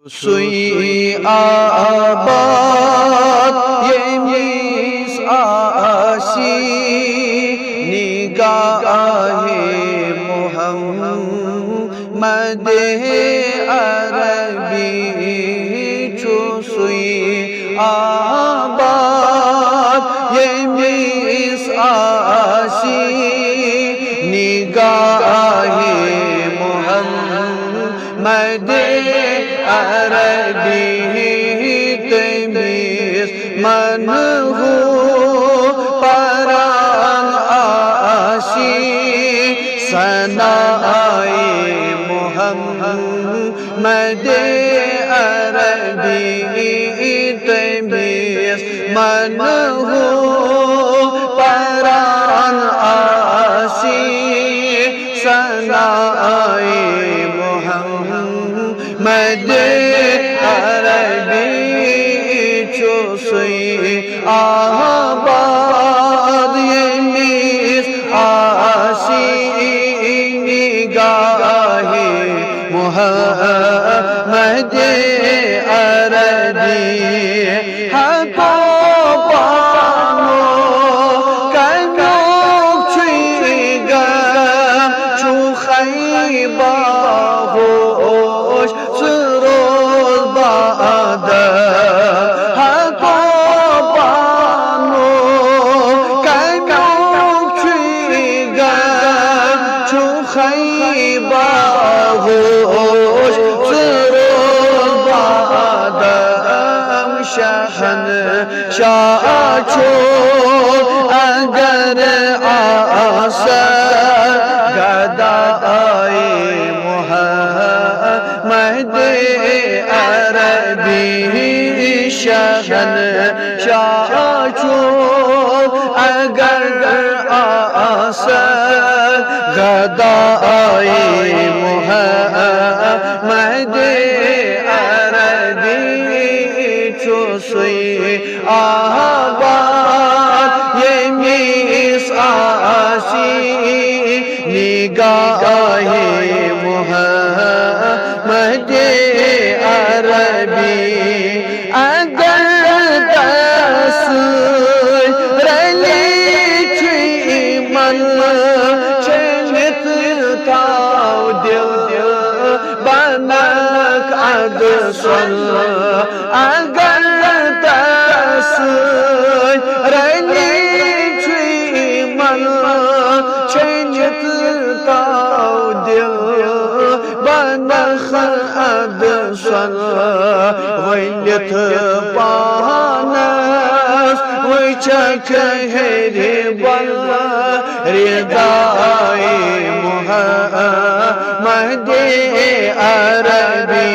سوی آباد یہ میسعاشی نگاہ محمد عربی چو سوی آباد یہ میسعاشی نگاہ محمد عربی تمیز من ہو پران آشی ثنائی محمد عربی تمیز من ہو پران آشی ثنائی محمد عربی چو سوی آباد یہ میسعاشی نگاہ محمد عربی حقو بانو کنوک چویگم چو خیبا ہوش سروز بادا حقو بانو کنوک چویگم چو خیبا ہوش سروز بادا شہن شاہ چون اگر آسر گدائی محمد عربی شہن شاہ چون اگر آسر گدائی محمد عربی چو سوی آباد یہ میسعاشی نگاہ محمد عربی اگر دست رلی چوی من چنت تاو دل بنک عدسل اگر دست رلی چوی من چنت تاو دل بنک عدسل ویلت پانس ویچک ہری بل ردائی محمد عربی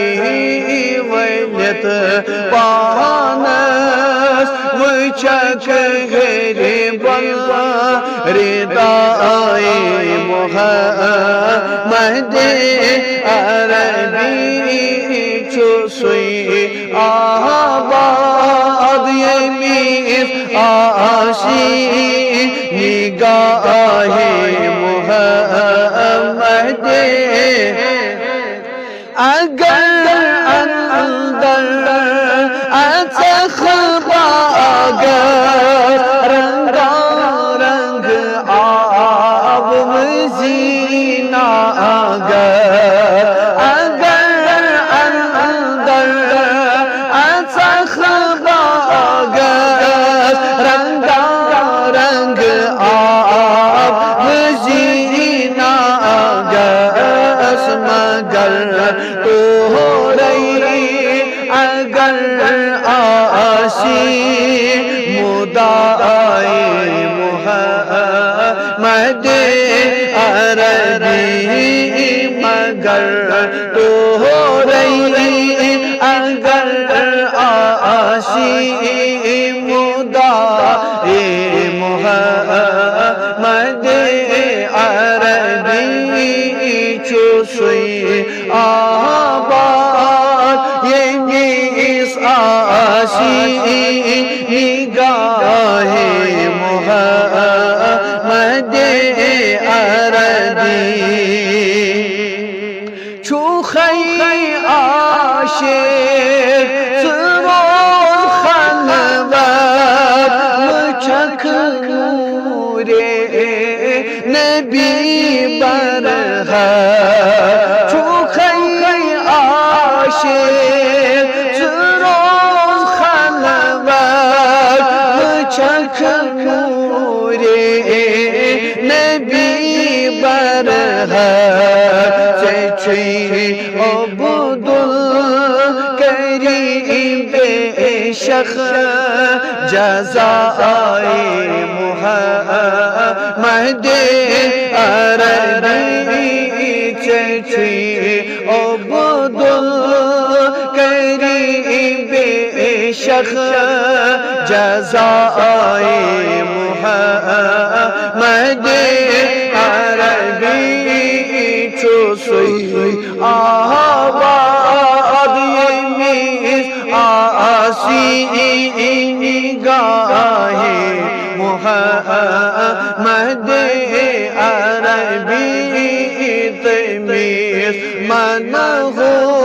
ویلت پانس ویچک ہری بل ردائی محمد عربی چو سوی آباد یہ میسعاشی نگاہ محمد اگر اندر اتخ باگر رنگا رنگ آب مزینہ گر اگر اندر اتخ باگر رنگا رنگ آب مزینہ گر مگر تو رہی اگر آشی مدائی محمد عربی مگر تو رہی اگر آشی مدائی محمد عربی چو سوی آباد یہ میسعاشی نگاہ محمد عربی چو سروز خلوت مچھک نور نبی برہا چوخی عاشق سروز خلوت مچھک نور نبی برہا چچی عبد الکریم بے شک جزائے محمد عربی چچی عبد الکریم بے شک جزائے محمد عربی چوسوی آباد یمیز آسی نگاہ محمد عربی تمیز من ہو